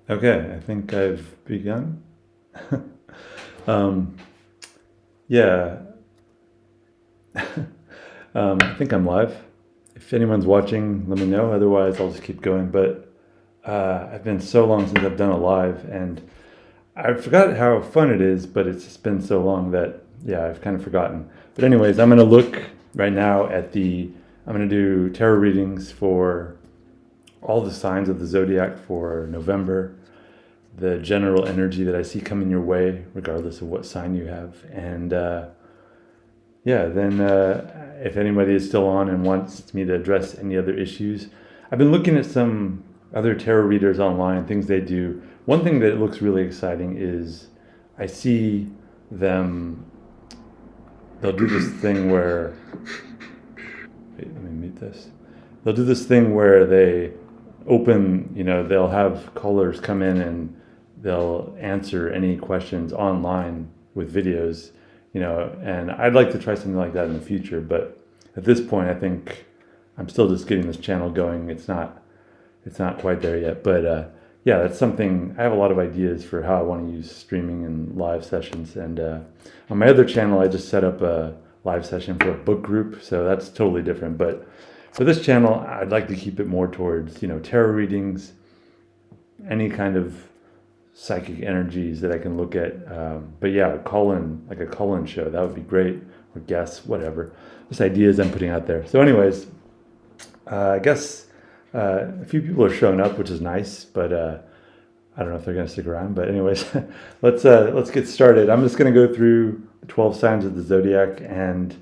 Okay, I think I've begun. um, yeah, I think I'm live. If anyone's watching, let me know. Otherwise, I'll just keep going. But I've been so long since I've done a live, and I forgot how fun it is. But it's just been so long that yeah, I've kind of forgotten. But anyways, I'm gonna look right now at the. I'm gonna do tarot readings for all the signs of the zodiac for November, the general energy that I see coming your way, regardless of what sign you have. And yeah, then if anybody is still on and wants me to address any other issues, I've been looking at some other tarot readers online, things they do. One thing that looks really exciting is I see them, they'll do this thing where, wait, let me mute this. They'll do this thing where they open, they'll have callers come in and they'll answer any questions online with videos, and I'd like to try something like that in the future. But at this point, I think I'm still just getting this channel going. It's not quite there yet, but yeah, that's something. I have a lot of ideas for how I want to use streaming and live sessions. And on my other channel, I just set up a live session for a book group, so that's totally different. But for this channel, I'd like to keep it more towards, tarot readings, any kind of psychic energies that I can look at. But yeah, like a call-in show, that would be great, or guests, whatever. Just ideas I'm putting out there. So anyways, I guess a few people are showing up, which is nice, but I don't know if they're going to stick around. But anyways, let's get started. I'm just going to go through the 12 signs of the zodiac and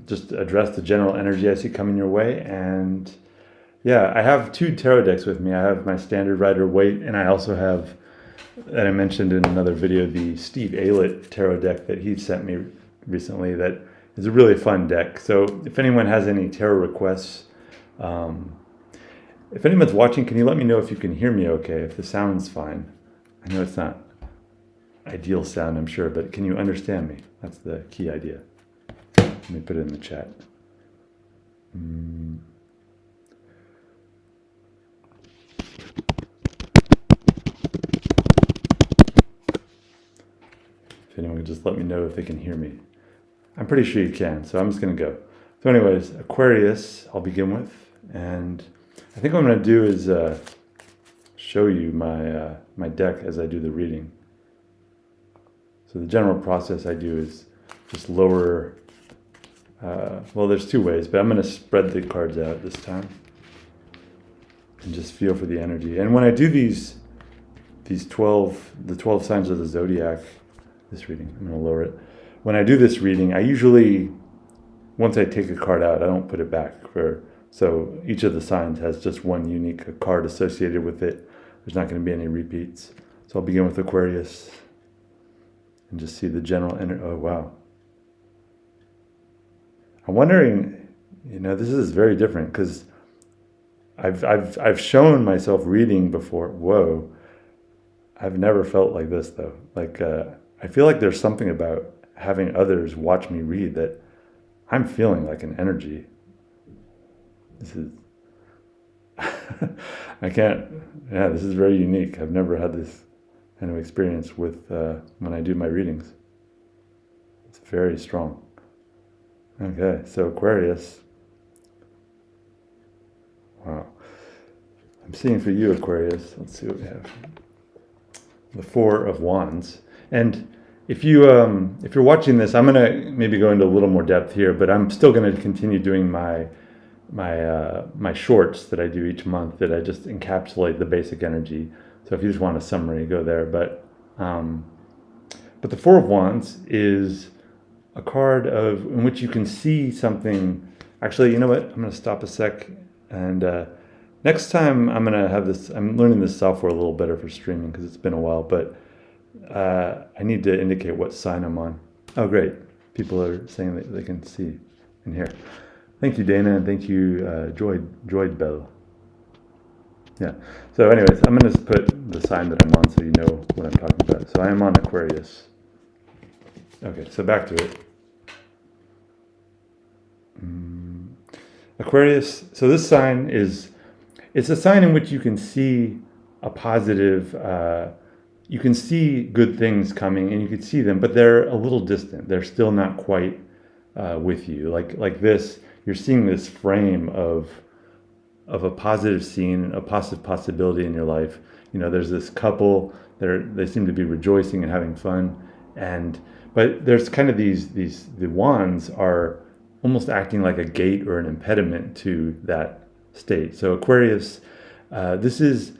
just address the general energy I see coming your way. And yeah, I have two tarot decks with me. I have my standard Rider Waite, and I also have, that I mentioned in another video, the Steve Aylett tarot deck that he sent me recently. That is a really fun deck. So if anyone has any tarot requests, if anyone's watching, can you let me know if you can hear me okay, if the sound's fine? I know it's not ideal sound, I'm sure, but can you understand me? That's the key idea. Let me put it in the chat. If anyone could just let me know if they can hear me. I'm pretty sure you can, so I'm just going to go. So anyways, Aquarius, I'll begin with. And I think what I'm going to do is show you my deck as I do the reading. So the general process I do is just lower, well, there's two ways, but I'm going to spread the cards out this time and just feel for the energy. And when I do the 12 signs of the zodiac, this reading, I'm going to lower it. When I do this reading, I usually, once I take a card out, I don't put it back. So each of the signs has just one unique card associated with it. There's not going to be any repeats. So I'll begin with Aquarius and just see the general energy. Oh, wow. I'm wondering, this is very different because I've shown myself reading before. Whoa. I've never felt like this though. Like, I feel like there's something about having others watch me read that I'm feeling like an energy. This is, this is very unique. I've never had this kind of experience with when I do my readings. It's very strong. Okay, so Aquarius. Wow. I'm seeing for you, Aquarius. Let's see what we have. The Four of Wands. And if you're watching this, I'm gonna maybe go into a little more depth here, but I'm still gonna continue doing my shorts that I do each month that I just encapsulate the basic energy. So if you just want a summary, go there. But the Four of Wands is a card in which you can see something. Actually, you know what? I'm gonna stop a sec, and next time I'm gonna have this. I'm learning this software a little better for streaming because it's been a while, but I need to indicate what sign I'm on. Oh, great. People are saying that they can see in here. Thank you, Dana, and thank you, Droid Bell. Yeah. So anyways, I'm going to put the sign that I'm on so you know what I'm talking about. So I am on Aquarius. Okay, so back to it. Aquarius, so this sign it's a sign in which you can see a positive. You can see good things coming, and you can see them, but they're a little distant. They're still not quite with you. Like this, you're seeing this frame of a positive scene, a positive possibility in your life. You know, there's this couple. They seem to be rejoicing and having fun, and but there's kind of the wands are almost acting like a gate or an impediment to that state. So Aquarius, this is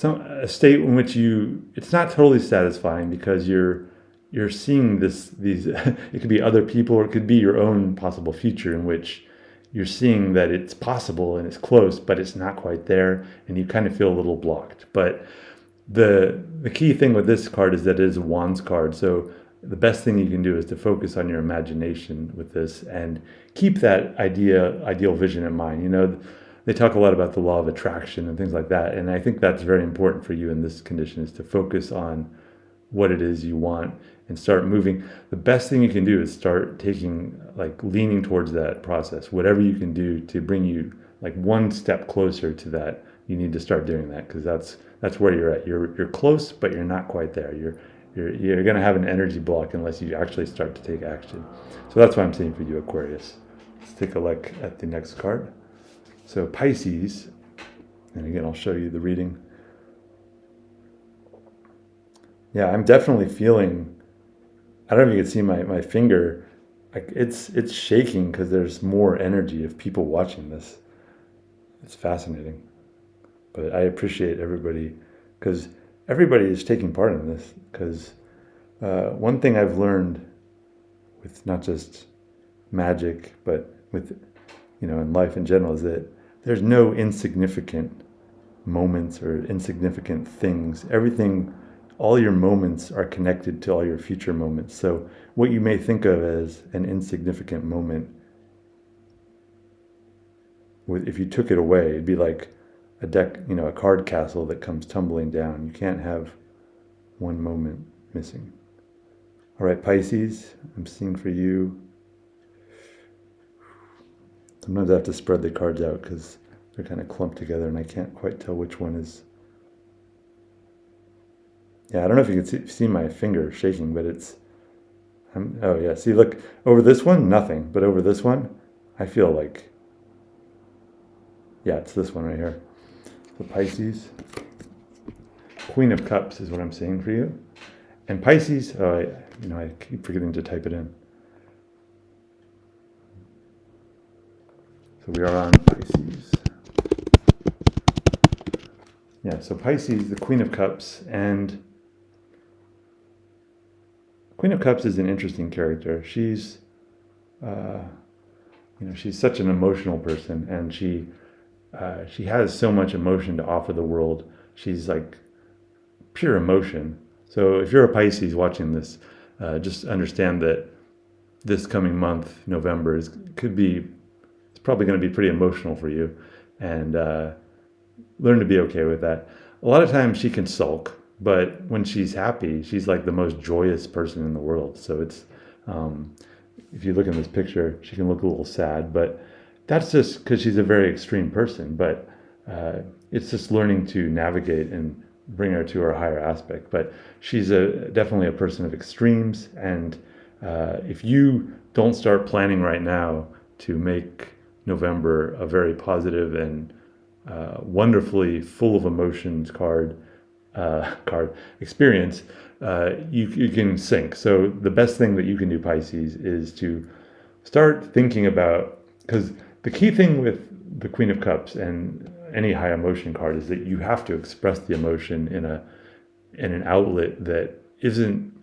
a state in which it's not totally satisfying because you're seeing these it could be other people or it could be your own possible future in which you're seeing that it's possible and it's close, but it's not quite there, and you kind of feel a little blocked. But the key thing with this card is that it is a wands card. So the best thing you can do is to focus on your imagination with this and keep that ideal vision in mind. You know, they talk a lot about the law of attraction and things like that, and I think that's very important for you in this condition, is to focus on what it is you want and start moving. The best thing you can do is start leaning towards that process. Whatever you can do to bring you like one step closer to that, you need to start doing that, because that's where you're at. You're close, but you're not quite there. You're going to have an energy block unless you actually start to take action. So that's what I'm saying for you, Aquarius. Let's take a look at the next card. So Pisces, and again, I'll show you the reading. Yeah, I'm definitely feeling, I don't know if you can see my finger, like it's shaking because there's more energy of people watching this. It's fascinating. But I appreciate everybody, because everybody is taking part in this. Because one thing I've learned with not just magic, but with, in life in general, is that there's no insignificant moments or insignificant things. All your moments are connected to all your future moments. So what you may think of as an insignificant moment, if you took it away, it'd be like a card castle that comes tumbling down. You can't have one moment missing. All right, Pisces, I'm seeing for you. Sometimes I have to spread the cards out because they're kind of clumped together and I can't quite tell which one is. Yeah, I don't know if you can see my finger shaking, but oh yeah, see, look, over this one, nothing. But over this one, I feel like, yeah, it's this one right here. So Pisces, Queen of Cups is what I'm saying for you. And Pisces, I keep forgetting to type it in. So we are on Pisces. Yeah, so Pisces, the Queen of Cups, and Queen of Cups is an interesting character. She's, she's such an emotional person, and she has so much emotion to offer the world. She's like pure emotion. So if you're a Pisces watching this, just understand that this coming month, November, it's probably going to be pretty emotional for you, and learn to be okay with that. A lot of times she can sulk, but when she's happy, she's like the most joyous person in the world. So it's, if you look in this picture, she can look a little sad, but that's just because she's a very extreme person. But it's just learning to navigate and bring her to her higher aspect. But she's definitely a person of extremes, and if you don't start planning right now to make November a very positive and wonderfully full of emotions card experience, you can sink. So the best thing that you can do, Pisces, is to start thinking about, because the key thing with the Queen of Cups and any high emotion card is that you have to express the emotion in an outlet that isn't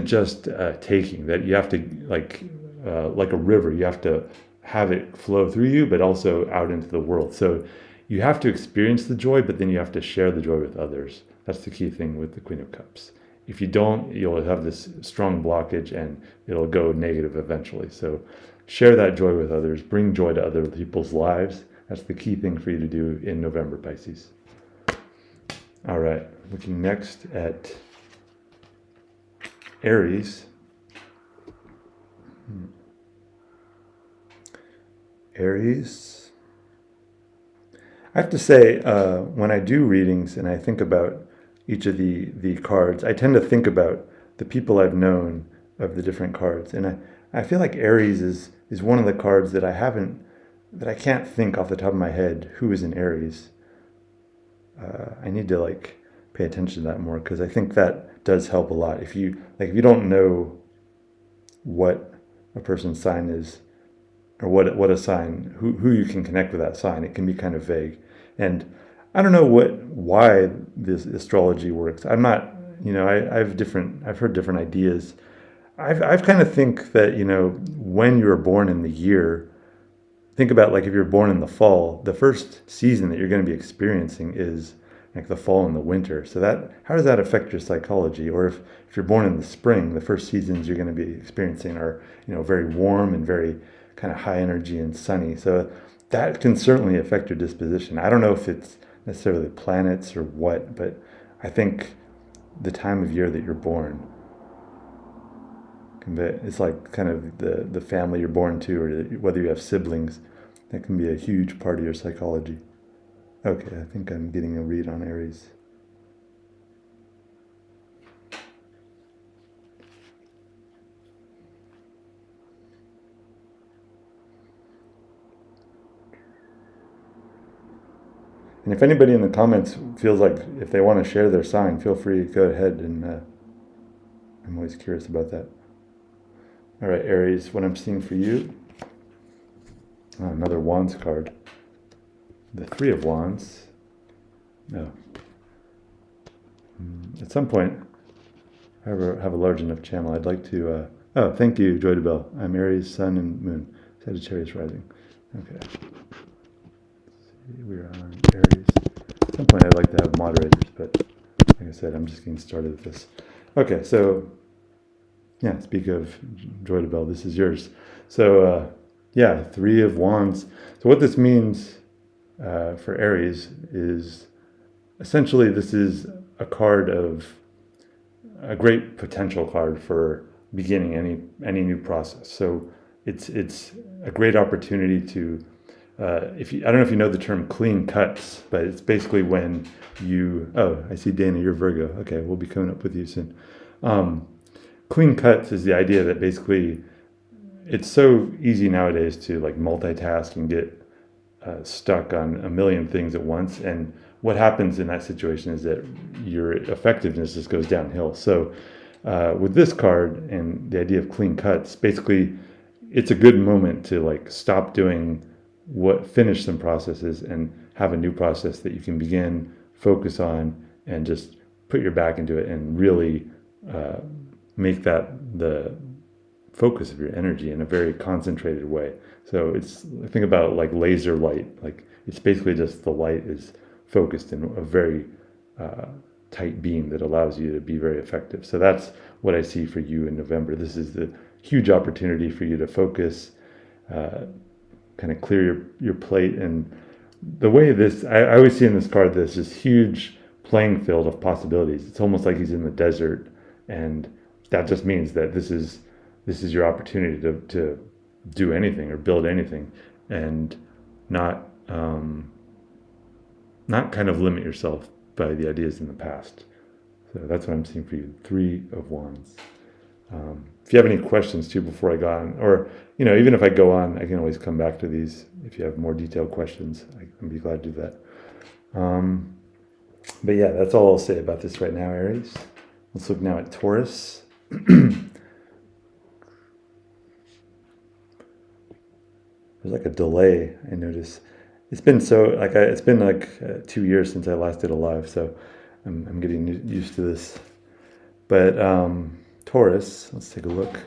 just taking, that you have to like a river, you have to have it flow through you, but also out into the world. So you have to experience the joy, but then you have to share the joy with others. That's the key thing with the Queen of Cups. If you don't, you'll have this strong blockage and it'll go negative eventually. So share that joy with others, bring joy to other people's lives. That's the key thing for you to do in November, Pisces. All right, looking next at Aries. Aries. I have to say, when I do readings and I think about each of the cards, I tend to think about the people I've known of the different cards. And I feel like Aries is one of the cards that that I can't think off the top of my head who is in Aries. I need to like pay attention to that more because I think that does help a lot. If you don't know what a person's sign is, or what a sign, who you can connect with that sign, it can be kind of vague. And I don't know why this astrology works. I'm not, I've heard different ideas. I've kind of think that, when you were born in the year, think about like if you're born in the fall, the first season that you're going to be experiencing is like the fall and the winter. So how does that affect your psychology? Or if you're born in the spring, the first seasons you're going to be experiencing are, very warm and very kind of high energy and sunny. So that can certainly affect your disposition. I don't know if it's necessarily planets or what, but I think the time of year that you're born, it's like kind of the family you're born to, or whether you have siblings, that can be a huge part of your psychology. Okay, I think I'm getting a read on Aries. And if anybody in the comments feels like if they want to share their sign, feel free to go ahead, and I'm always curious about that. All right, Aries, what I'm seeing for you, another Wands card. The Three of Wands. No. At some point, if I ever have a large enough channel, I'd like to... oh, thank you, Joy DeBell. I'm Aries, Sun, and Moon. Sagittarius rising. Okay. We're on Aries. At some point I'd like to have moderators, but like I said, I'm just getting started with this. Okay, so yeah, speak of Joy DeBell, this is yours. So yeah, Three of Wands. So what this means for Aries is essentially this is a card of a great potential card for beginning any new process. So it's a great opportunity to I don't know if you know the term clean cuts, but it's basically when I see Dana, you're Virgo. Okay, we'll be coming up with you soon. Clean cuts is the idea that basically it's so easy nowadays to like multitask and get stuck on a million things at once. And what happens in that situation is that your effectiveness just goes downhill. So with this card and the idea of clean cuts, basically it's a good moment to like stop doing finish some processes and have a new process that you can begin, focus on, and just put your back into it and really make that the focus of your energy in a very concentrated way. So think about like laser light, like it's basically just the light is focused in a very tight beam that allows you to be very effective. So that's what I see for you in November. This is the huge opportunity for you to focus, kind of clear your plate. And the way I always see in this card, this huge playing field of possibilities. It's almost like he's in the desert, and that just means that this is your opportunity to do anything or build anything, and not kind of limit yourself by the ideas in the past. So that's what I'm seeing for you. Three of Wands. If you have any questions too before I go on, or even if I go on, I can always come back to these. If you have more detailed questions, I'd be glad to do that. But yeah, that's all I'll say about this right now, Aries. Let's look now at Taurus. There's like a delay, I notice. It's been it's been like 2 years since I last did a live, so I'm getting used to this. But Taurus, let's take a look.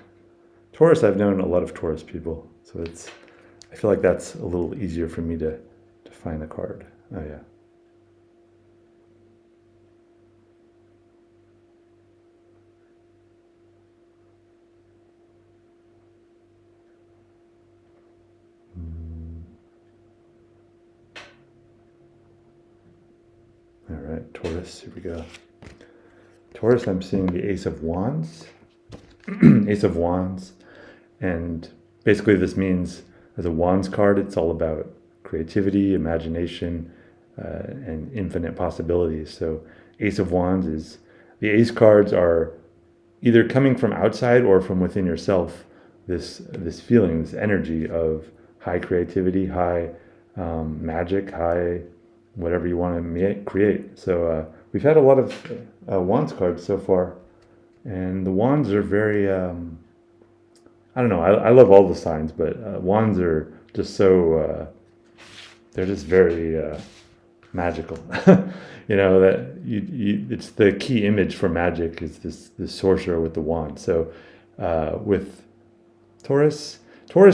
Taurus, I've known a lot of Taurus people, so I feel like that's a little easier for me to find a card. Oh yeah. All right, Taurus, here we go. Taurus, I'm seeing the Ace of Wands. Ace of Wands. And basically this means, as a Wands card, it's all about creativity, imagination, and infinite possibilities. So Ace of Wands is, the Ace cards are either coming from outside or from within yourself. This feeling, this energy of high creativity, high magic, high whatever you want to create. So we've had a lot of Wands cards so far, and the Wands are very I don't know. I love all the signs, but Wands are just so they're just very magical. You know that it's the key image for magic is this sorcerer with the wand. So with Taurus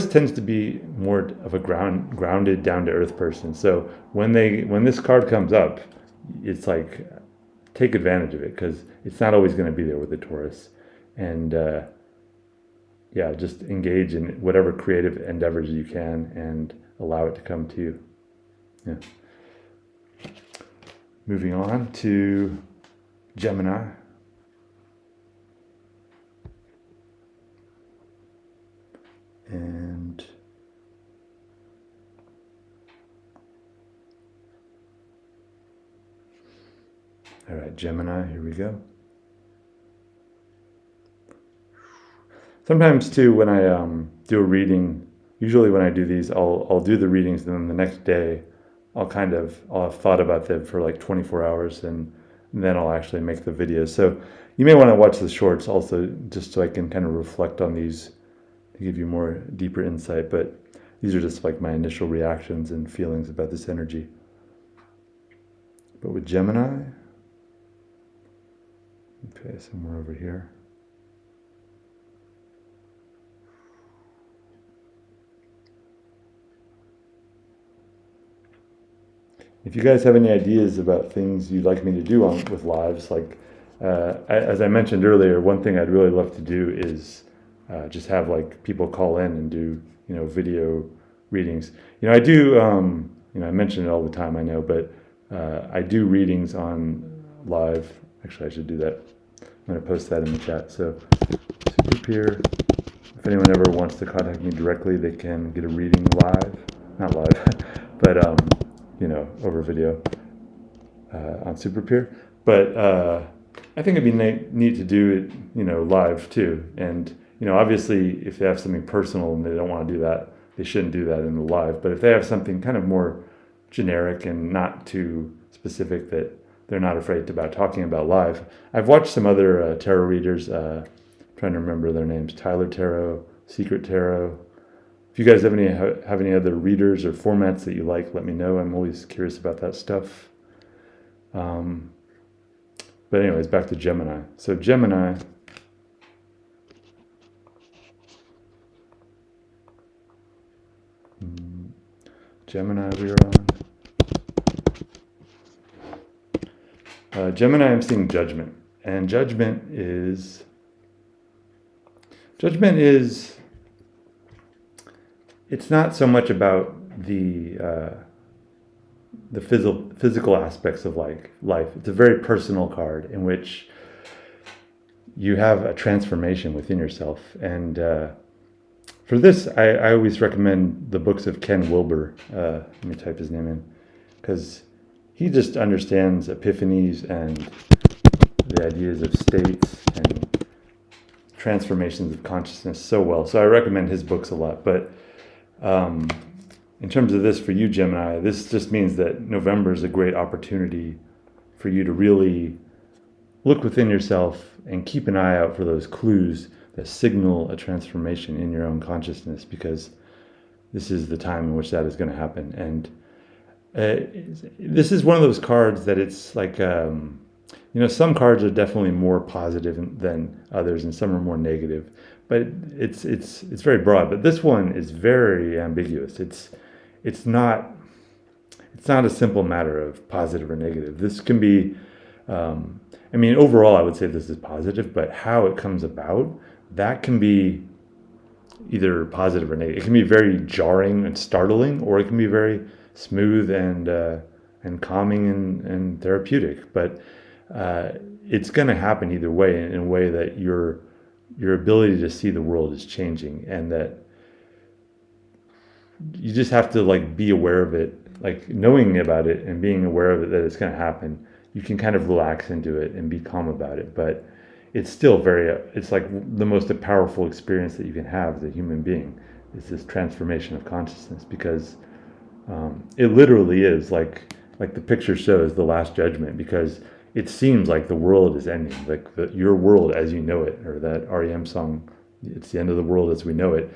tends to be more of a grounded, down to earth person. So when this card comes up, it's like take advantage of it because it's not always going to be there with the Taurus, and yeah, just engage in whatever creative endeavors you can and allow it to come to you. Yeah. Moving on to Gemini. And all right, Gemini, here we go. Sometimes too, when I do a reading, usually when I do these, I'll do the readings, and then the next day, I'll have thought about them for like 24 hours, and then I'll actually make the videos. So you may want to watch the shorts also, just so I can kind of reflect on these to give you more deeper insight. But these are just like my initial reactions and feelings about this energy. But with Gemini, okay, somewhere over here. If you guys have any ideas about things you'd like me to do with lives, like as I mentioned earlier, one thing I'd really love to do is just have like people call in and do video readings. I do I mention it all the time, I know, but I do readings on live. Actually, I should do that. I'm going to post that in the chat. So Super Peer, if anyone ever wants to contact me directly, they can get a reading live, not live, but over video on Super Peer. But I think it'd be neat to do it, live too. And obviously, if they have something personal and they don't want to do that, they shouldn't do that in the live. But if they have something kind of more generic and not too specific that they're not afraid about talking about live. I've watched some other tarot readers, trying to remember their names, Tyler Tarot, Secret Tarot. If you guys have any other readers or formats that you like, let me know. I'm always curious about that stuff. But anyways, back to Gemini. So Gemini, we are on. Gemini, I'm seeing Judgment. And Judgment is, it's not so much about the physical aspects of life. It's a very personal card in which you have a transformation within yourself. And for this, I always recommend the books of Ken Wilber. Let me type his name in, because he just understands epiphanies and the ideas of states and transformations of consciousness so well. So I recommend his books a lot. But in terms of this for you, Gemini, this just means that November is a great opportunity for you to really look within yourself and keep an eye out for those clues that signal a transformation in your own consciousness, because this is the time in which that is going to happen. And this is one of those cards that it's like, some cards are definitely more positive than others, and some are more negative. But it's very broad. But this one is very ambiguous. It's not a simple matter of positive or negative. This can be, overall, I would say this is positive, but how it comes about, that can be either positive or negative. It can be very jarring and startling, or it can be very smooth and calming and therapeutic. But it's going to happen either way, in a way that your ability to see the world is changing, and that you just have to be aware of it like knowing about it and being aware of it, that it's going to happen, you can kind of relax into it and be calm about it. But it's still it's like the most powerful experience that you can have as a human being is this transformation of consciousness, because it literally is like the picture shows, the Last Judgment, because it seems like the world is ending, like your world as you know it, or that REM song, it's the end of the world as we know it.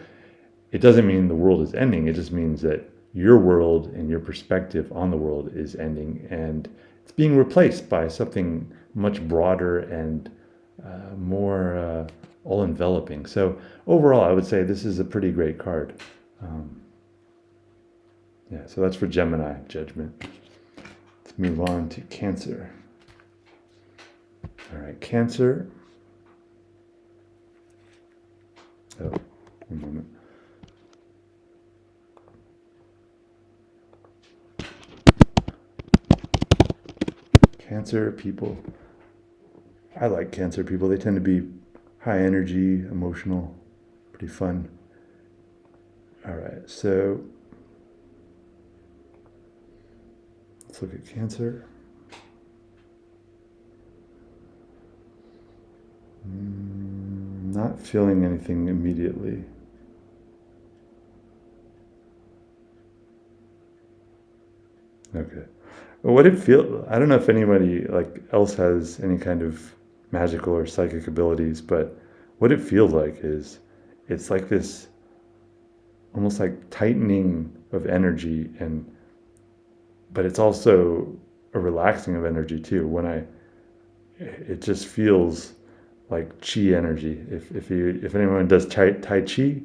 It doesn't mean the world is ending. It just means that your world and your perspective on the world is ending, and it's being replaced by something much broader and more all-enveloping. So overall, I would say this is a pretty great card. Yeah, so that's for Gemini, Judgment. Let's move on to Cancer. All right, Cancer. Oh, one moment. Cancer people. I like Cancer people. They tend to be high energy, emotional, pretty fun. All right, so let's look at Cancer. Not feeling anything immediately. Okay. Well, what it feel? I don't know if anybody like else has any kind of magical or psychic abilities, but what it feels like is it's like this almost like tightening of energy, and but it's also a relaxing of energy too. It just feels like chi energy. If anyone does tai chi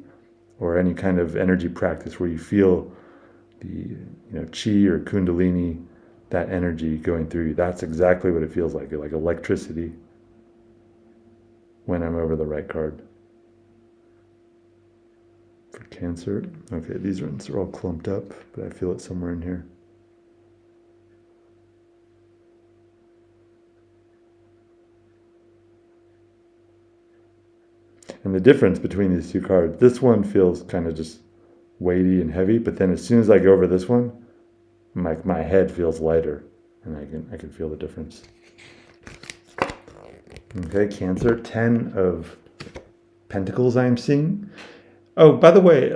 or any kind of energy practice where you feel the chi or kundalini, that energy going through you, that's exactly what it feels like electricity when I'm over the right card. For Cancer, okay, these ones are all clumped up, but I feel it somewhere in here. And the difference between these two cards, this one feels kind of just weighty and heavy, but then as soon as I go over this one, my head feels lighter, and I can feel the difference. Okay, Cancer, 10 of Pentacles I'm seeing. Oh, by the way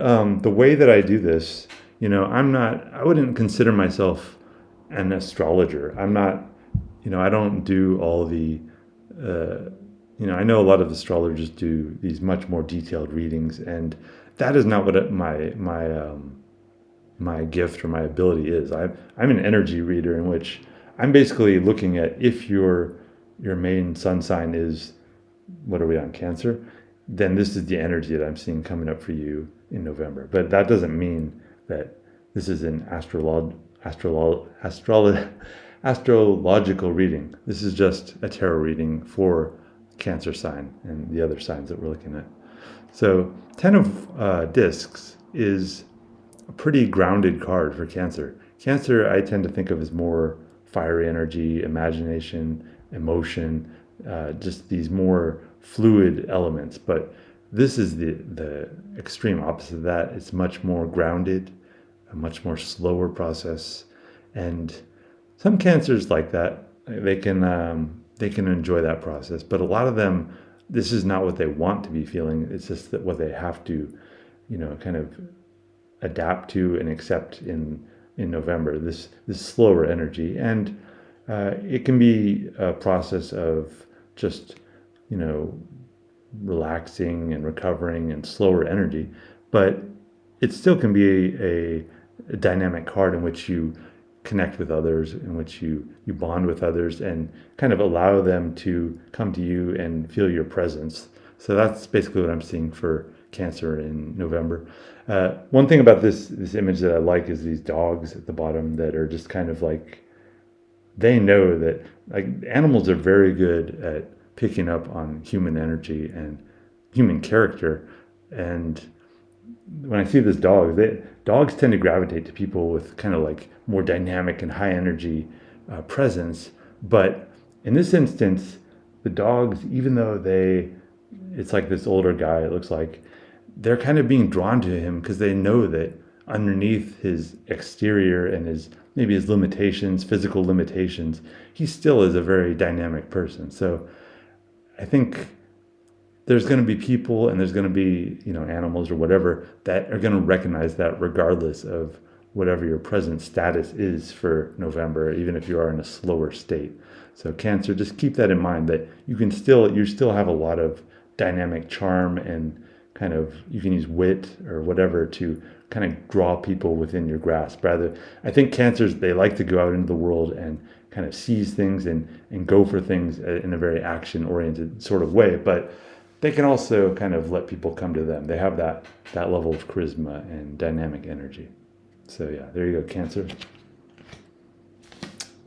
that I do this, I wouldn't consider myself an astrologer. I'm not, I don't do all the, I know a lot of astrologers do these much more detailed readings, and that is not what my gift or my ability is. I'm an energy reader, in which I'm basically looking at if your main sun sign is, what are we on, Cancer? Then this is the energy that I'm seeing coming up for you in November. But that doesn't mean that this is an astrological reading. This is just a tarot reading for Cancer sign and the other signs that we're looking at. So 10 of discs is a pretty grounded card for Cancer. Cancer, I tend to think of as more fiery energy, imagination, emotion, just these more fluid elements. But this is the extreme opposite of that. It's much more grounded, a much more slower process. And some Cancers like that, they can enjoy that process. But a lot of them, this is not what they want to be feeling. It's just that what they have to, kind of adapt to and accept in November, this slower energy. And it can be a process of just, relaxing and recovering and slower energy, but it still can be a dynamic card in which you connect with others, in which you bond with others and kind of allow them to come to you and feel your presence. So that's basically what I'm seeing for Cancer in November. One thing about this image that I like is these dogs at the bottom that are just kind of like, they know that, like, animals are very good at picking up on human energy and human character. And when I see this dog, dogs tend to gravitate to people with kind of like more dynamic and high energy presence. But in this instance, the dogs, even though it's like this older guy, it looks like, they're kind of being drawn to him because they know that underneath his exterior and maybe his limitations, physical limitations, he still is a very dynamic person. So I think there's going to be people and there's going to be, animals or whatever that are going to recognize that regardless of whatever your present status is for November, even if you are in a slower state. So Cancer, just keep that in mind, that you still have a lot of dynamic charm, and kind of you can use wit or whatever to kind of draw people within your grasp. Rather, I think Cancers, they like to go out into the world and kind of seize things and go for things in a very action oriented sort of way. But they can also kind of let people come to them. They have that level of charisma and dynamic energy. So yeah, there you go, Cancer.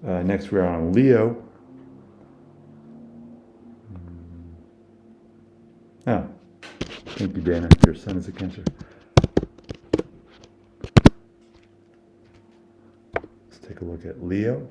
Next we're on Leo. Oh, thank you, Dana. Your son is a Cancer. Let's take a look at Leo.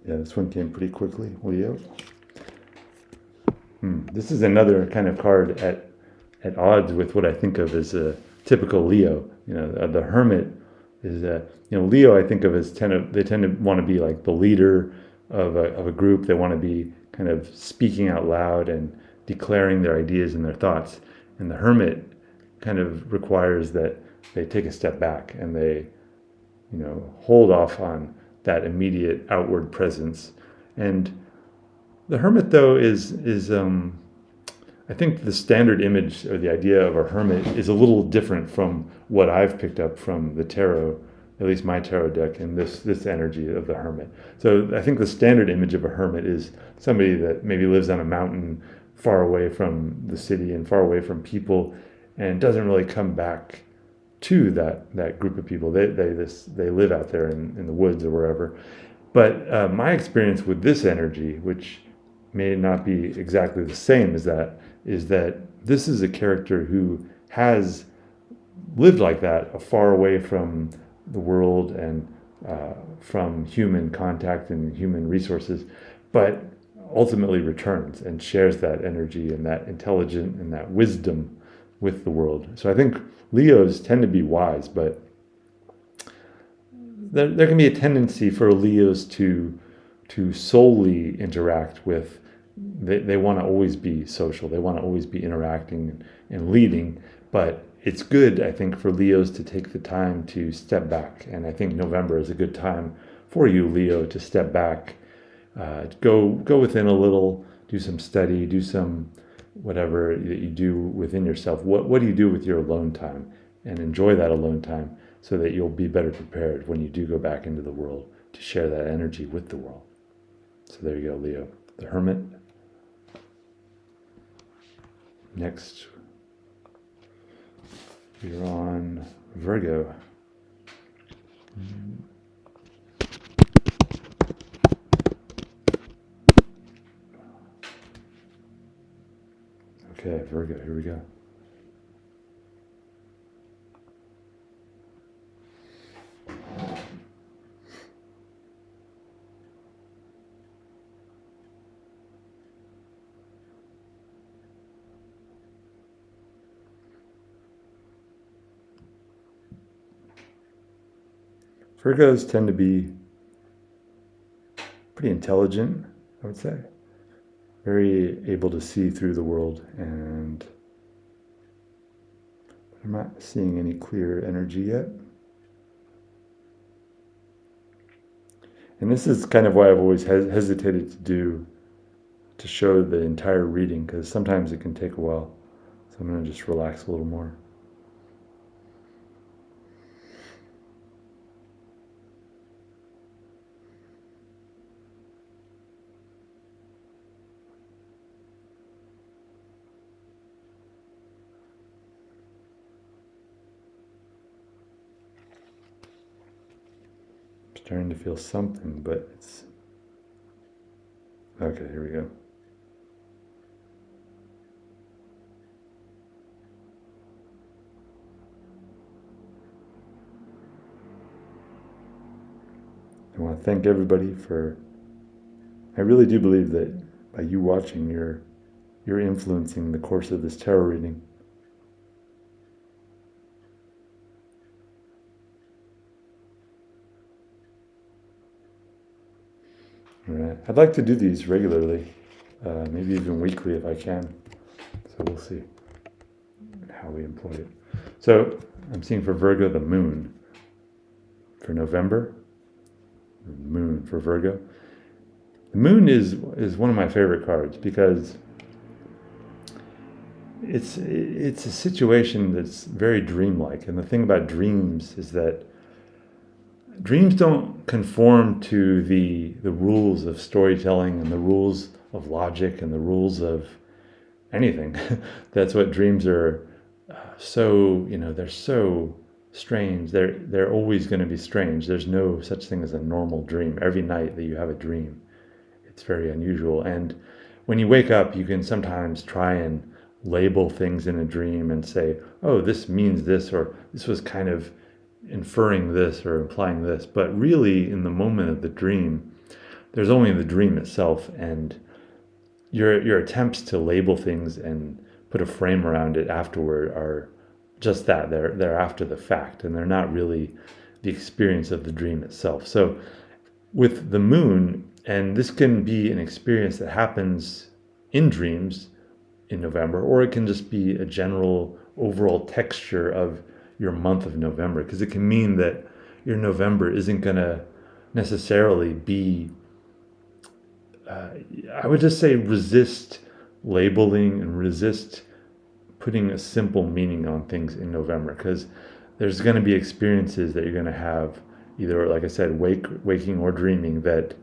Yeah, this one came pretty quickly, Leo. This is another kind of card at odds with what I think of as a typical Leo. The Hermit is Leo. I think of as they tend to want to be like the leader of a group. They want to be kind of speaking out loud and declaring their ideas and their thoughts. And the Hermit kind of requires that they take a step back and they hold off on that immediate outward presence. And the Hermit, though, is I think the standard image or the idea of a hermit is a little different from what I've picked up from the tarot, at least my tarot deck, and this energy of the hermit. So I think the standard image of a hermit is somebody that maybe lives on a mountain far away from the city and far away from people, and doesn't really come back to that group of people. They live out there in the woods or wherever. But my experience with this energy, which may not be exactly the same as that, is that this is a character who has lived like that, far away from the world and from human contact and human resources, but ultimately returns and shares that energy and that intelligence and that wisdom with the world. So I think Leos tend to be wise, but there can be a tendency for Leos to solely interact with. They want to always be social. They want to always be interacting and leading. But it's good, I think, for Leos to take the time to step back. And I think November is a good time for you, Leo, to step back, go within a little, do some study, do some whatever that you do within yourself. What do you do with your alone time? And enjoy that alone time so that you'll be better prepared when you do go back into the world to share that energy with the world. So there you go, Leo. The Hermit. Next, we're on Virgo. Okay, Virgo, here we go. Virgos tend to be pretty intelligent, I would say. Very able to see through the world, and I'm not seeing any clear energy yet. And this is kind of why I've always hesitated to show the entire reading, because sometimes it can take a while. So I'm going to just relax a little more. Starting to feel something, but it's... Okay, here we go. I want to thank everybody for... I really do believe that by you watching, you're influencing the course of this tarot reading. All right. I'd like to do these regularly, maybe even weekly if I can. So we'll see how we employ it. So I'm seeing for Virgo the moon for November. The moon for Virgo. The moon is one of my favorite cards because it's a situation that's very dreamlike. And the thing about dreams is that dreams don't conform to the rules of storytelling and the rules of logic and the rules of anything. That's what dreams are. They're so strange. They're always going to be strange. There's no such thing as a normal dream. Every night that you have a dream, it's very unusual. And when you wake up, you can sometimes try and label things in a dream and say, oh, this means this, or this was kind of inferring this or implying this. But really, in the moment of the dream, there's only the dream itself, and your attempts to label things and put a frame around it afterward are just that. They're after the fact, and they're not really the experience of the dream itself. So with the moon, and this can be an experience that happens in dreams in November, or it can just be a general overall texture of your month of November, because it can mean that your November isn't going to necessarily be, I would just say, resist labeling and resist putting a simple meaning on things in November, because there's going to be experiences that you're going to have, either, like I said, waking or dreaming, that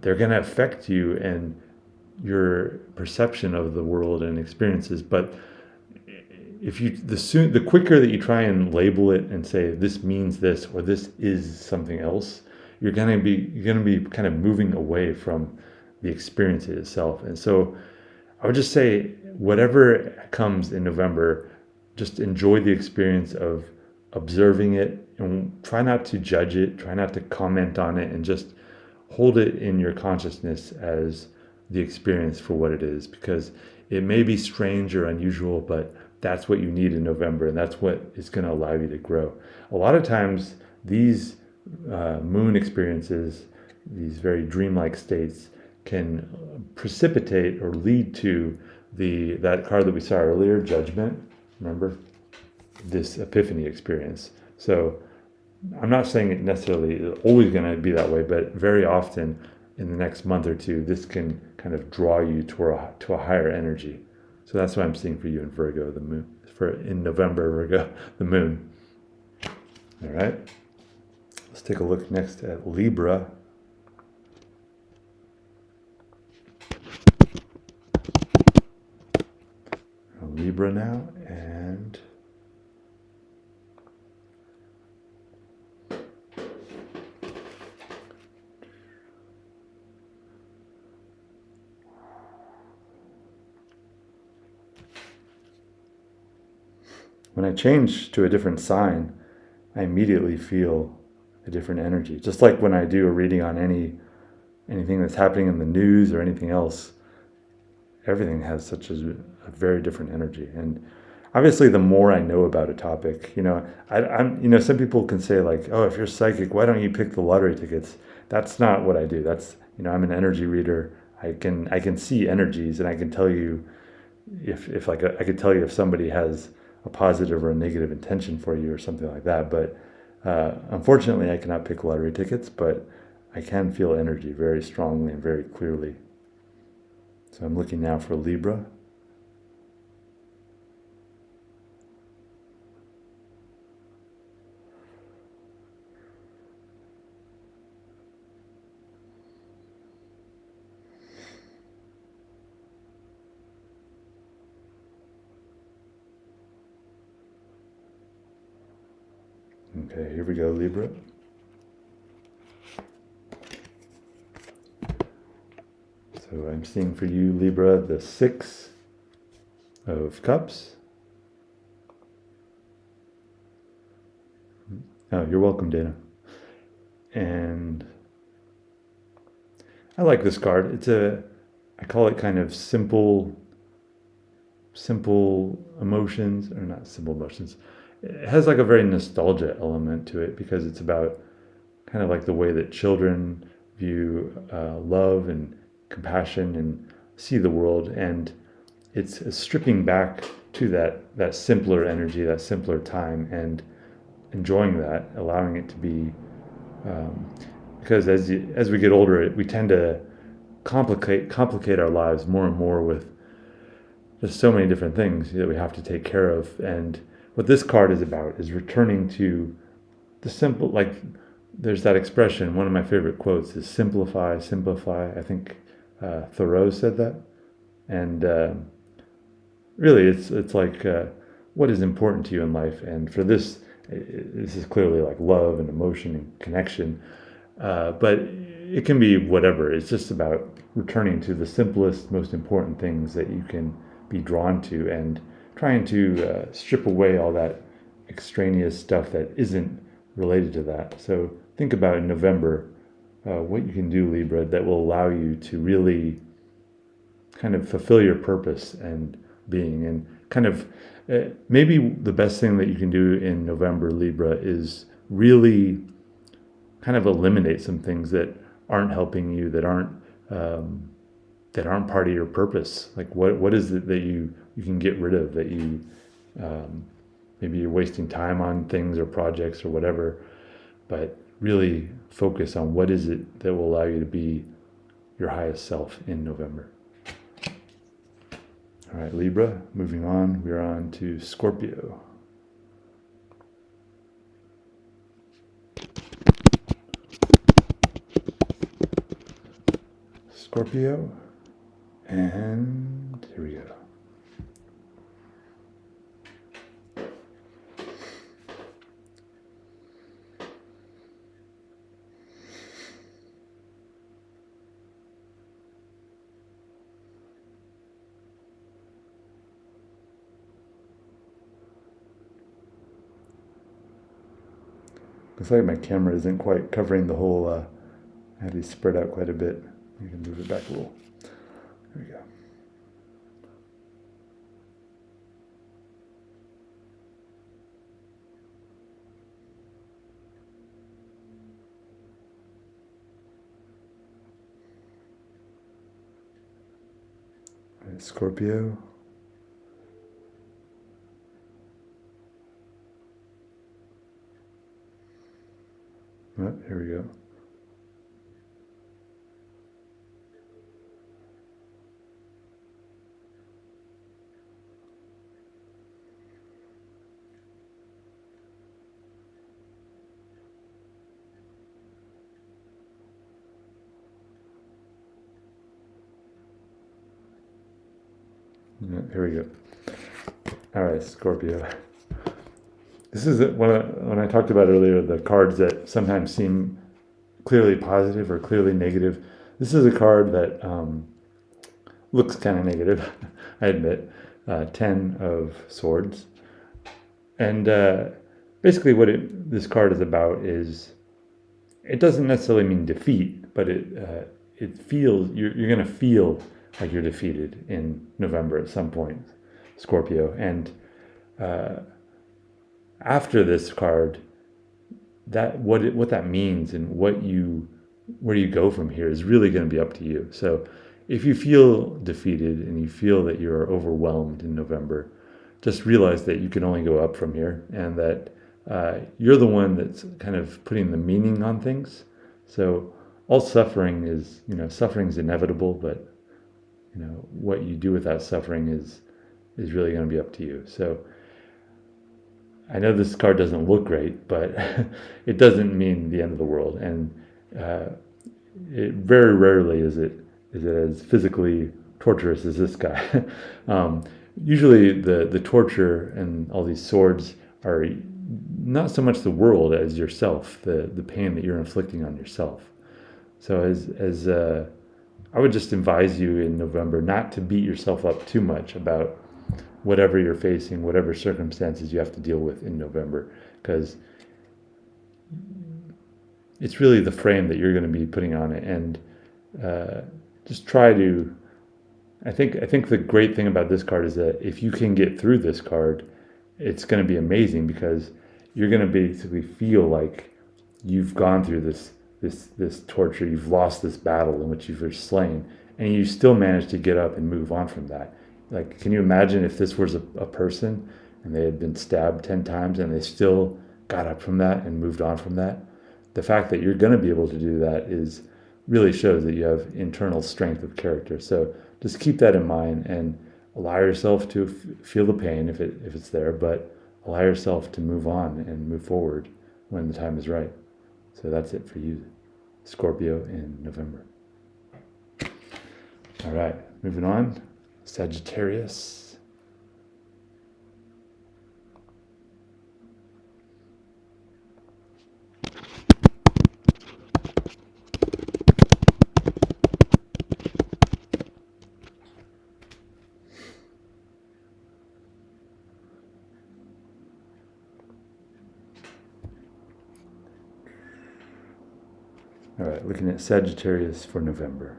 they're going to affect you and your perception of the world and experiences. But if the quicker that you try and label it and say this means this or this is something else, you're going to be kind of moving away from the experience itself. And so I would just say, whatever comes in November, just enjoy the experience of observing it, and try not to judge it, try not to comment on it, and just hold it in your consciousness as the experience for what it is, because it may be strange or unusual, but that's what you need in November, and that's what is going to allow you to grow. A lot of times, these moon experiences, these very dreamlike states, can precipitate or lead to that card that we saw earlier, Judgment. Remember? This epiphany experience. So I'm not saying it necessarily is always going to be that way, but very often in the next month or two, this can kind of draw you to a higher energy. So that's what I'm seeing for you in Virgo, the moon. In November, Virgo, the moon. All right. Let's take a look next at Libra. Libra now, and when I change to a different sign, I immediately feel a different energy. Just like when I do a reading on anything that's happening in the news or anything else, everything has such a very different energy. And obviously, the more I know about a topic, I'm some people can say like, oh, if you're psychic, why don't you pick the lottery tickets? That's not what I do. That's, I'm an energy reader. I can see energies, and I can tell you if I could tell you if somebody has a positive or a negative intention for you or something like that. But unfortunately, I cannot pick lottery tickets, but I can feel energy very strongly and very clearly. So I'm looking now for Libra. Okay, here we go, Libra. I'm seeing for you, Libra, the Six of Cups. Oh, you're welcome, Dana. And I like this card. I call it kind of simple emotions, or not simple emotions. It has like a very nostalgia element to it because it's about kind of like the way that children view love and compassion and see the world, and it's stripping back to that simpler energy, that simpler time, and enjoying that, allowing it to be, because as we get older, we tend to complicate our lives more and more with just so many different things that we have to take care of. And what this card is about is returning to the simple, like there's that expression, one of my favorite quotes is simplify, simplify. I think Thoreau said that. And really it's like what is important to you in life. And for this is clearly like love and emotion and connection. But it can be whatever. It's just about returning to the simplest, most important things that you can be drawn to, and trying to strip away all that extraneous stuff that isn't related to that. So think about in November what you can do, Libra, that will allow you to really kind of fulfill your purpose and being. And kind of maybe the best thing that you can do in November, Libra, is really kind of eliminate some things that aren't helping you, that aren't part of your purpose. Like what is it that you can get rid of, that you maybe you're wasting time on things or projects or whatever, but really focus on what is it that will allow you to be your highest self in November. All right, Libra, moving on, we're on to Scorpio. Scorpio, and here we go. Looks like my camera isn't quite covering the whole, I have these spread out quite a bit. You can move it back a little. There we go. All right, Scorpio. Oh, here we go. Yeah, here we go. All right, Scorpio. This is when I talked about earlier the cards that sometimes seem clearly positive or clearly negative. This is a card that looks kind of negative, I admit. 10 of Swords. And basically what this card is about is, it doesn't necessarily mean defeat, but it feels, you're going to feel like you're defeated in November at some point, Scorpio. And after this card, that what that means and where you go from here is really going to be up to you. So if you feel defeated and you feel that you're overwhelmed in November, just realize that you can only go up from here, and that you're the one that's kind of putting the meaning on things. So all suffering is inevitable, but what you do with that suffering is really going to be up to you. So I know this card doesn't look great, but it doesn't mean the end of the world. And it very rarely is it as physically torturous as this guy. Usually the torture and all these swords are not so much the world as yourself, the pain that you're inflicting on yourself. So as I would just advise you in November not to beat yourself up too much about whatever you're facing, whatever circumstances you have to deal with in November, because it's really the frame that you're going to be putting on it. And just try to, I think the great thing about this card is that if you can get through this card, it's going to be amazing, because you're going to basically feel like you've gone through this torture, you've lost this battle in which you were slain, and you still managed to get up and move on from that. Like, can you imagine if this was a person and they had been stabbed 10 times and they still got up from that and moved on from that? The fact that you're going to be able to do that is really shows that you have internal strength of character. So just keep that in mind and allow yourself to feel the pain if it's there, but allow yourself to move on and move forward when the time is right. So that's it for you, Scorpio, in November. All right, moving on. Sagittarius. All right, looking at Sagittarius for November.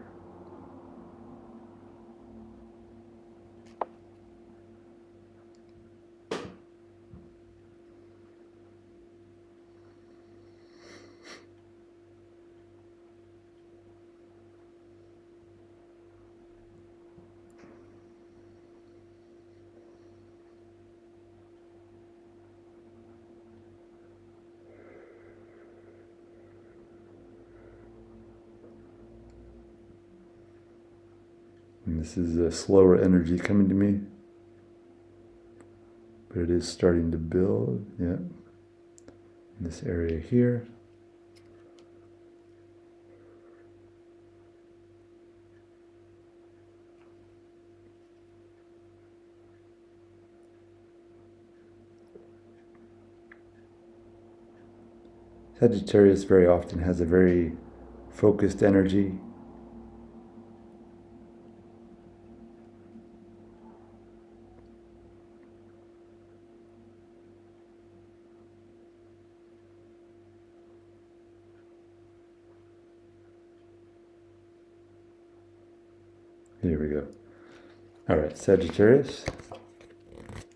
And this is a slower energy coming to me, but it is starting to build, yeah, in this area here. Sagittarius very often has a very focused energy. Here we go. All right, Sagittarius.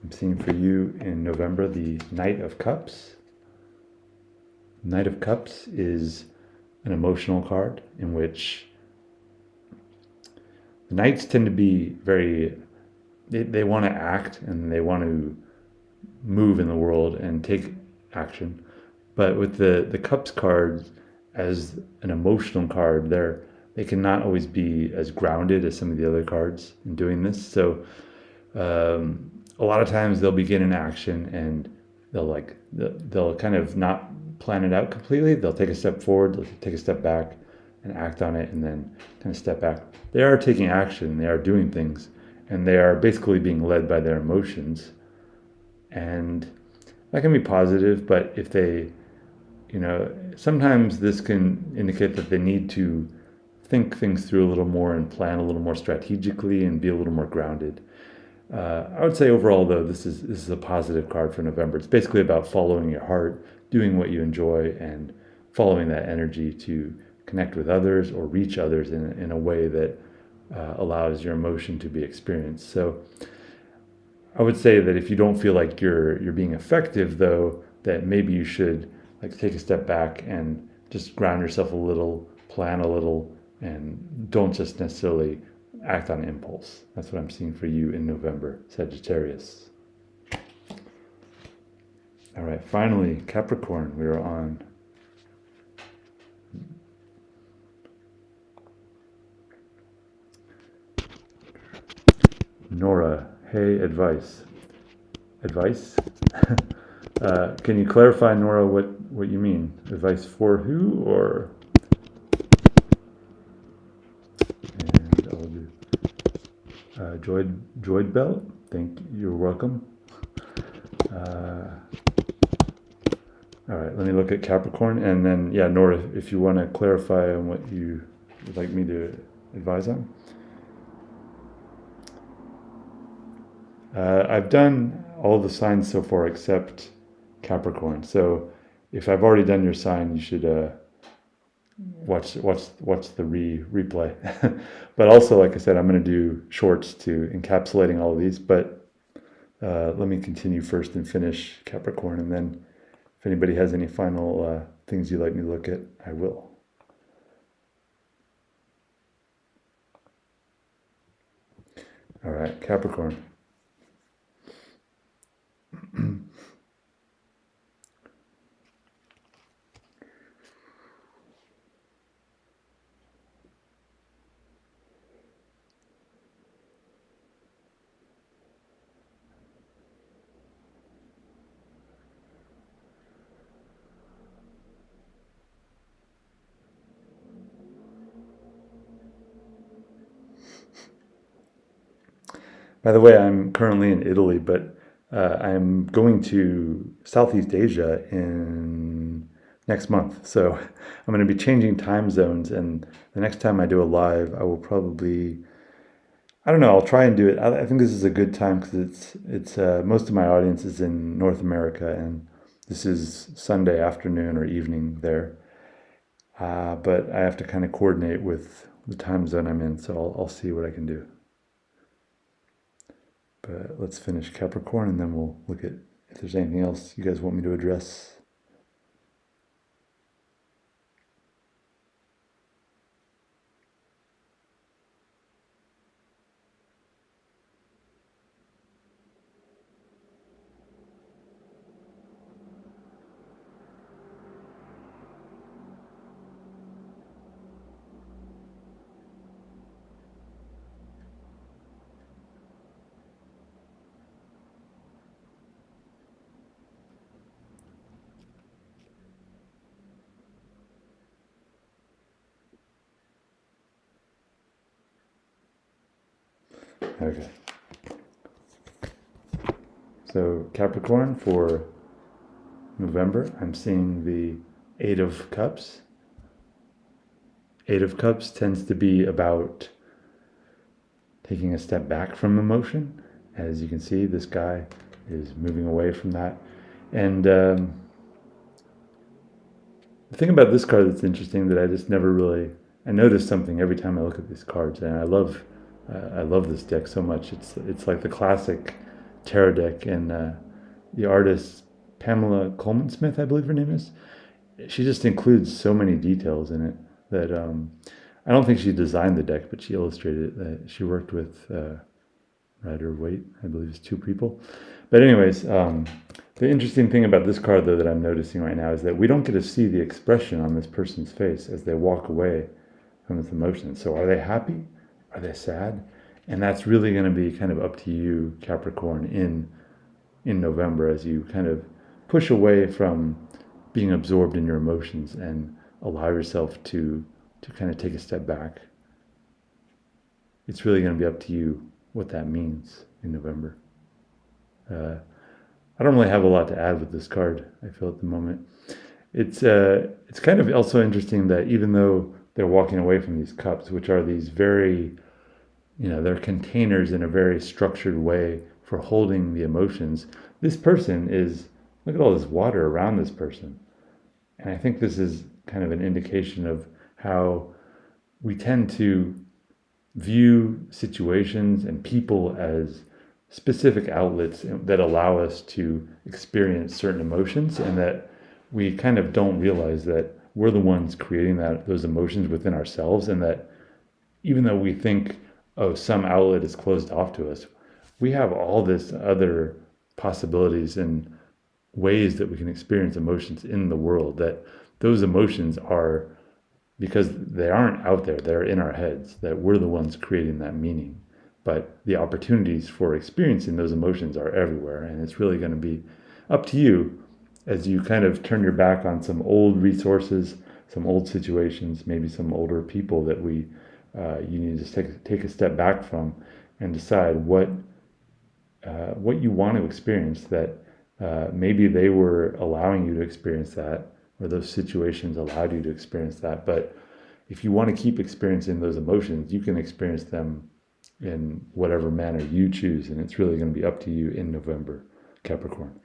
I'm seeing for you in November the Knight of Cups. Knight of Cups is an emotional card in which the knights tend to be they want to act and they want to move in the world and take action. But with the Cups card as an emotional card, they cannot always be as grounded as some of the other cards in doing this. So a lot of times they'll begin an action and they'll kind of not plan it out completely. They'll take a step forward, they'll take a step back and act on it, and then kind of step back. They are taking action, they are doing things, and they are basically being led by their emotions. And that can be positive, but if they, sometimes this can indicate that they need to think things through a little more and plan a little more strategically and be a little more grounded. I would say overall, though, this is a positive card for November. It's basically about following your heart, doing what you enjoy, and following that energy to connect with others or reach others in a way that allows your emotion to be experienced. So I would say that if you don't feel like you're being effective, though, that maybe you should take a step back and just ground yourself a little, plan a little, and don't just necessarily act on impulse. That's what I'm seeing for you in November, Sagittarius. All right, finally, Capricorn, we are on. Nora, hey, advice. Advice? Can you clarify, Nora, what you mean? Advice for who, or? And I'll do Joyd Bell. Thank you. You're welcome. All right, let me look at Capricorn, and then, yeah, Nora, if you want to clarify on what you would like me to advise on. I've done all the signs so far except Capricorn. So if I've already done your sign, you should watch the replay. But also, like I said, I'm going to do shorts to encapsulating all of these. But let me continue first and finish Capricorn, and then if anybody has any final things you'd like me to look at, I will. All right, Capricorn. By the way, I'm currently in Italy, but I'm going to Southeast Asia in next month. So I'm going to be changing time zones, and the next time I do a live, I will probably, I don't know, I'll try and do it. I think this is a good time because it's most of my audience is in North America, and this is Sunday afternoon or evening there. But I have to kind of coordinate with the time zone I'm in, so I'll see what I can do. But let's finish Capricorn, and then we'll look at if there's anything else you guys want me to address. Okay. So Capricorn for November, I'm seeing the Eight of Cups. Eight of Cups tends to be about taking a step back from emotion. As you can see, this guy is moving away from that. And the thing about this card that's interesting that I just never really, I notice something every time I look at these cards, and I love this deck so much. It's like the classic tarot deck, and the artist Pamela Coleman Smith, I believe her name is. She just includes so many details in it that I don't think she designed the deck, but she illustrated it. She worked with Rider Waite, I believe it's two people. But anyways, the interesting thing about this card, though, that I'm noticing right now is that we don't get to see the expression on this person's face as they walk away from this emotion. So are they happy? Are they sad? And that's really going to be kind of up to you, Capricorn, in November, as you kind of push away from being absorbed in your emotions and allow yourself to kind of take a step back. It's really going to be up to you what that means in November. I don't really have a lot to add with this card, I feel, at the moment. It's kind of also interesting that even though they're walking away from these cups, which are these very, they're containers in a very structured way for holding the emotions, this person is, look at all this water around this person. And I think this is kind of an indication of how we tend to view situations and people as specific outlets that allow us to experience certain emotions, and that we kind of don't realize that we're the ones creating those emotions within ourselves, and that even though we think, oh, some outlet is closed off to us, we have all this other possibilities and ways that we can experience emotions in the world, that those emotions are, because they aren't out there, they're in our heads, that we're the ones creating that meaning. But the opportunities for experiencing those emotions are everywhere, and it's really going to be up to you as you kind of turn your back on some old resources, some old situations, maybe some older people that you need to take a step back from, and decide what you want to experience, that maybe they were allowing you to experience that, or those situations allowed you to experience that. But if you want to keep experiencing those emotions, you can experience them in whatever manner you choose, and it's really going to be up to you in November, Capricorn.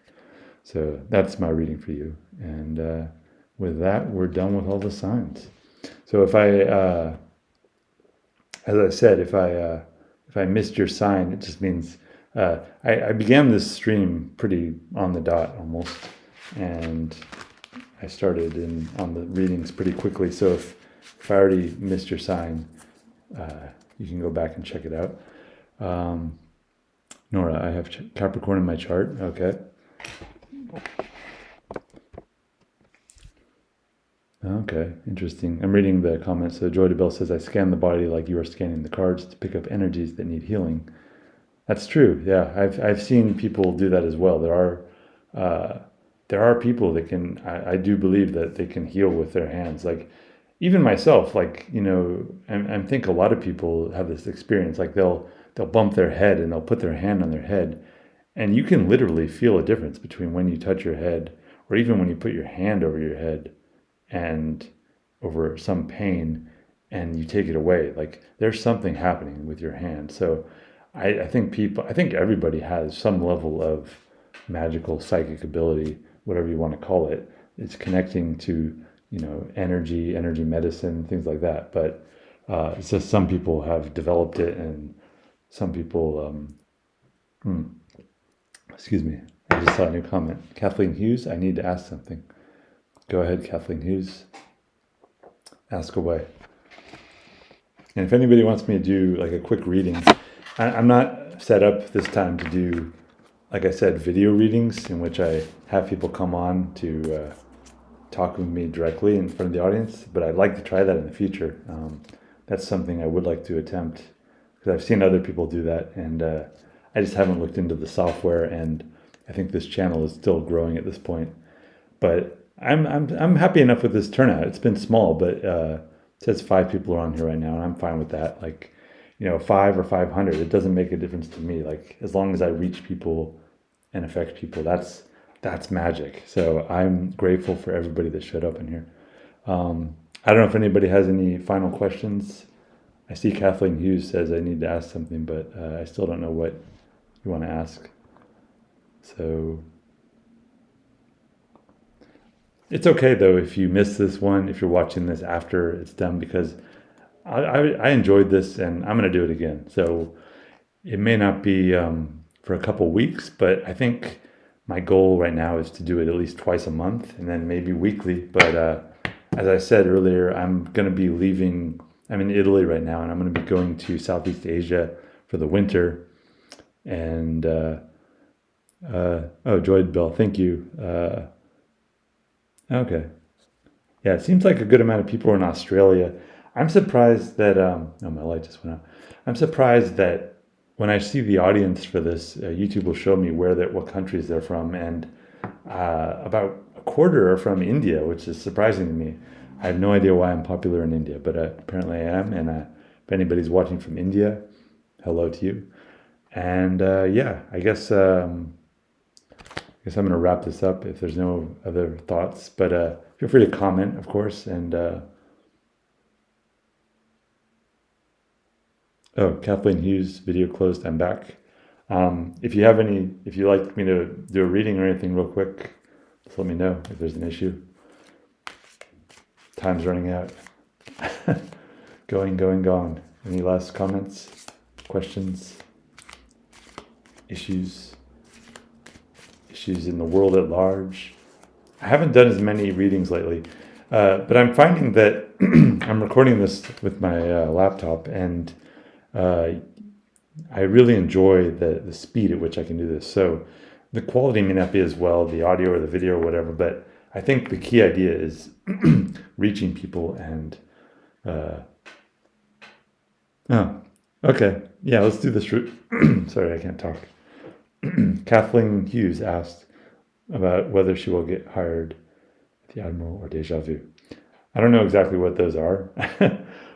So that's my reading for you. And with that, we're done with all the signs. So if as I said, if I missed your sign, it just means I began this stream pretty on the dot almost, and I started on the readings pretty quickly. So if I already missed your sign, you can go back and check it out. Nora, I have Capricorn in my chart. Okay. Okay, interesting. I'm reading the comments. So Joy DeBell says, I scan the body like you are scanning the cards to pick up energies that need healing. That's true. Yeah, I've seen people do that as well. There are people that can, I do believe that they can heal with their hands. Like even myself, like, I think a lot of people have this experience, like they'll bump their head and they'll put their hand on their head, and you can literally feel a difference between when you touch your head or even when you put your hand over your head and over some pain and you take it away. Like there's something happening with your hand. So I think everybody has some level of magical psychic ability, whatever you want to call it. It's connecting to, energy medicine, things like that. But it's just some people have developed it, and some people, excuse me, I just saw a new comment. Kathleen Hughes, I need to ask something. Go ahead, Kathleen Hughes. Ask away. And if anybody wants me to do like a quick reading, I'm not set up this time to do, like I said, video readings in which I have people come on to talk with me directly in front of the audience, but I'd like to try that in the future. That's something I would like to attempt, because I've seen other people do that, and I just haven't looked into the software, and I think this channel is still growing at this point. But I'm happy enough with this turnout. It's been small, but it says 5 people are on here right now, and I'm fine with that. Like, 5 or 500, it doesn't make a difference to me. Like, as long as I reach people and affect people, that's magic. So I'm grateful for everybody that showed up in here. I don't know if anybody has any final questions. I see Kathleen Hughes says I need to ask something, but I still don't know what you want to ask. So it's okay though if you miss this one, if you're watching this after it's done, because I enjoyed this and I'm going to do it again. So it may not be for a couple weeks, but I think my goal right now is to do it at least twice a month and then maybe weekly. But as I said earlier, I'm going to be leaving. I'm in Italy right now, and I'm going to be going to Southeast Asia for the winter. And Joy Bell, thank you. Okay. Yeah, it seems like a good amount of people are in Australia. I'm surprised that, my light just went out. I'm surprised that when I see the audience for this, YouTube will show me what countries they're from, and about a quarter are from India, which is surprising to me. I have no idea why I'm popular in India, but apparently I am, and if anybody's watching from India, hello to you. And I guess I'm going to wrap this up if there's no other thoughts, but feel free to comment, of course, and Kathleen Hughes, video closed, I'm back. If you'd like me to do a reading or anything real quick, just let me know if there's an issue. Time's running out. Gone. Any last comments, questions, issues in the world at large? I haven't done as many readings lately, but I'm finding that I'm recording this with my laptop, and I really enjoy the speed at which I can do this. So the quality may not be as well, the audio or the video or whatever, but I think the key idea is reaching people and okay. Yeah, let's do this. Sorry, I can't talk. Kathleen Hughes asked about whether she will get hired at the Admiral or Deja Vu. I don't know exactly what those are,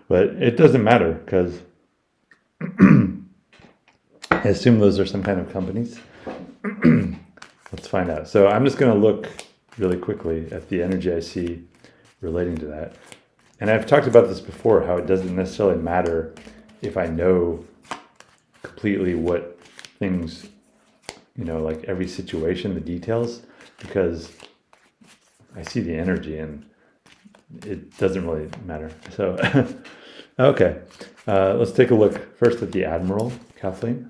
but it doesn't matter, because I assume those are some kind of companies. Let's find out. So I'm just going to look really quickly at the energy I see relating to that. And I've talked about this before, how it doesn't necessarily matter if I know completely what things, like every situation, the details, because I see the energy and it doesn't really matter. So, okay, let's take a look first at the Admiral, Kathleen.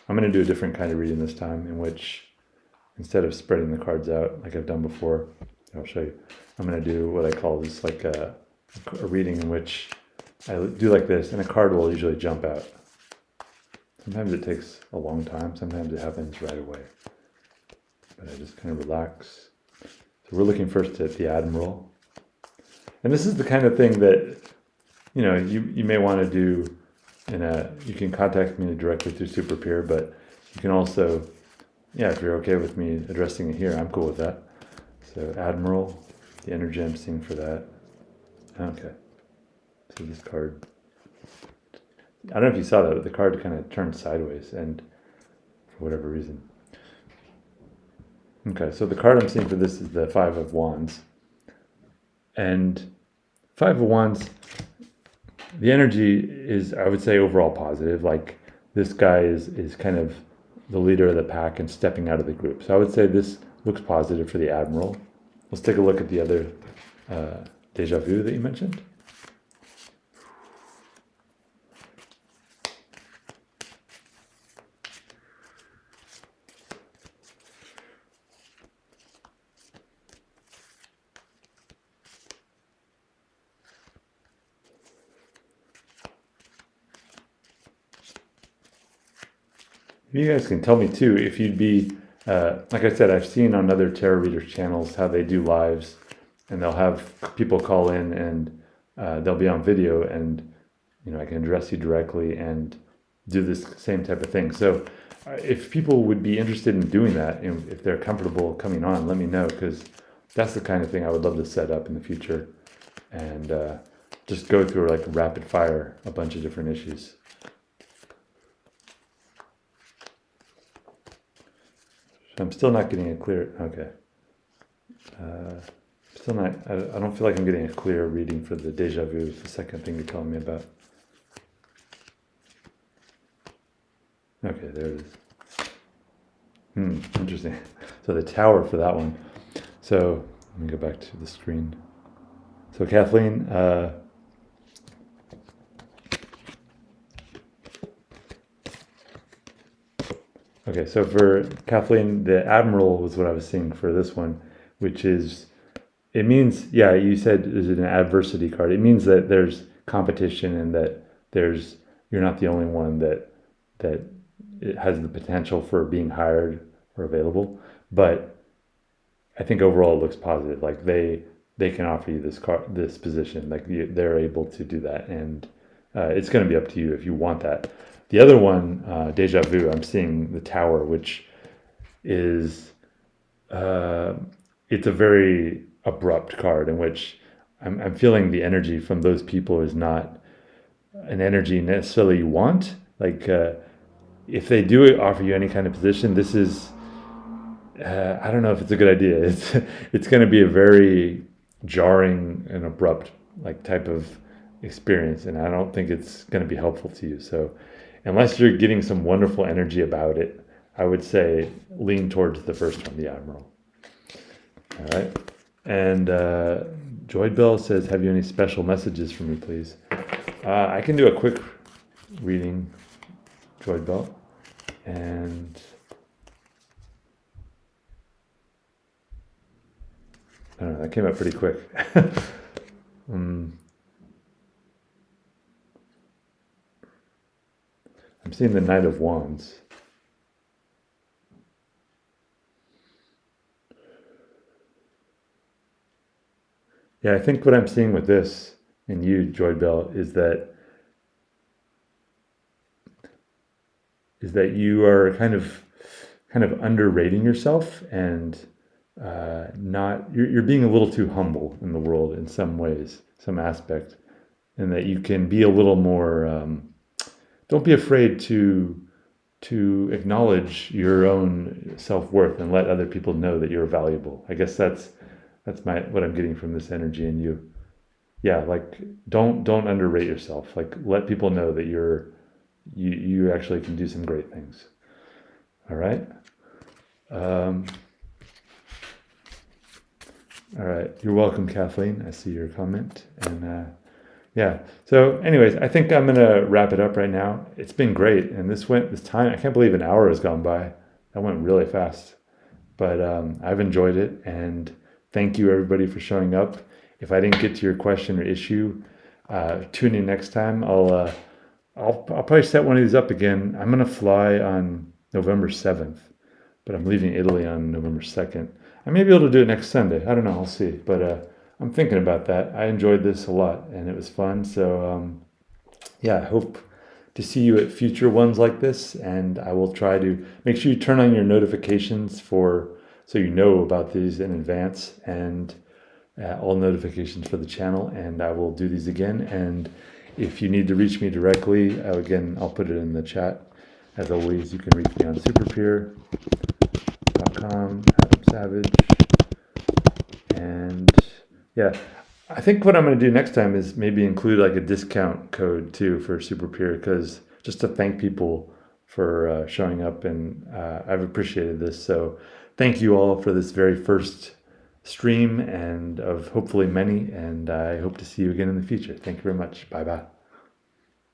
I'm going to do a different kind of reading this time, in which instead of spreading the cards out like I've done before, I'll show you. I'm going to do what I call this like a reading in which I do like this, and a card will usually jump out. Sometimes it takes a long time, sometimes it happens right away. But I just kind of relax. So we're looking first at the Admiral. And this is the kind of thing that, you may want to do you can contact me directly through SuperPeer, but you can also, if you're okay with me addressing it here, I'm cool with that. So Admiral, the energy I'm seeing for that. Okay. So this card, I don't know if you saw that, but the card kind of turned sideways, and for whatever reason. Okay, so the card I'm seeing for this is the Five of Wands. And Five of Wands, the energy is, I would say, overall positive. Like, this guy is kind of the leader of the pack and stepping out of the group. So I would say this looks positive for the Admiral. Let's take a look at the other déjà vu that you mentioned. You guys can tell me too if you'd be, like I said, I've seen on other tarot readers channels how they do lives, and they'll have people call in and they'll be on video, and I can address you directly and do this same type of thing. So if people would be interested in doing that, and if they're comfortable coming on, let me know, because that's the kind of thing I would love to set up in the future, and just go through like rapid fire a bunch of different issues. I'm still not getting a clear, okay. Still not, I don't feel like I'm getting a clear reading for the déjà vu, the second thing you're telling me about. Okay, there it is. Interesting. So the Tower for that one. So let me go back to the screen. So Kathleen, okay, so for Kathleen, the Admiral was what I was seeing for this one, which is, it means, you said is it an adversity card. It means that there's competition, and that you're not the only one that it has the potential for being hired or available. But I think overall it looks positive. Like they can offer you this position. Like they're able to do that, and it's going to be up to you if you want that. The other one, déjà vu, I'm seeing the Tower, which is it's a very abrupt card, in which I'm feeling the energy from those people is not an energy necessarily you want. Like if they do offer you any kind of position, this is I don't know if it's a good idea. It's going to be a very jarring and abrupt type of experience, and I don't think it's going to be helpful to you. So unless you're getting some wonderful energy about it, I would say lean towards the first one, the Admiral. All right. And Joy Bell says, have you any special messages for me, please? I can do a quick reading, Joy Bell. And I don't know, that came up pretty quick. I'm seeing the Knight of Wands. Yeah, I think what I'm seeing with this and you, Joy Bell, is that you are kind of underrating yourself, and you're being a little too humble in the world in some ways, some aspect, and that you can be a little more. Don't be afraid to acknowledge your own self-worth and let other people know that you're valuable. I guess that's That's what I'm getting from this energy in you. Yeah, like don't underrate yourself. Like let people know that you actually can do some great things. All right. Um, all right. You're welcome, Kathleen. I see your comment. And yeah. So, anyways, I think I'm gonna wrap it up right now. It's been great, and this time. I can't believe an hour has gone by. That went really fast. But I've enjoyed it, and thank you everybody for showing up. If I didn't get to your question or issue, tune in next time. I'll probably set one of these up again. I'm gonna fly on November 7th, but I'm leaving Italy on November 2nd. I may be able to do it next Sunday. I don't know. I'll see. But I'm thinking about that. I enjoyed this a lot, and it was fun. So yeah, I hope to see you at future ones like this, and I will try to make sure you turn on your notifications so you know about these in advance, and all notifications for the channel, and I will do these again. And if you need to reach me directly, again, I'll put it in the chat. As always, you can reach me on superpeer.com, Adam Savage, and yeah, I think what I'm going to do next time is maybe include like a discount code too for Superpeer, because just to thank people for showing up, and I've appreciated this. So thank you all for this very first stream, and of hopefully many, and I hope to see you again in the future. Thank you very much. Bye bye.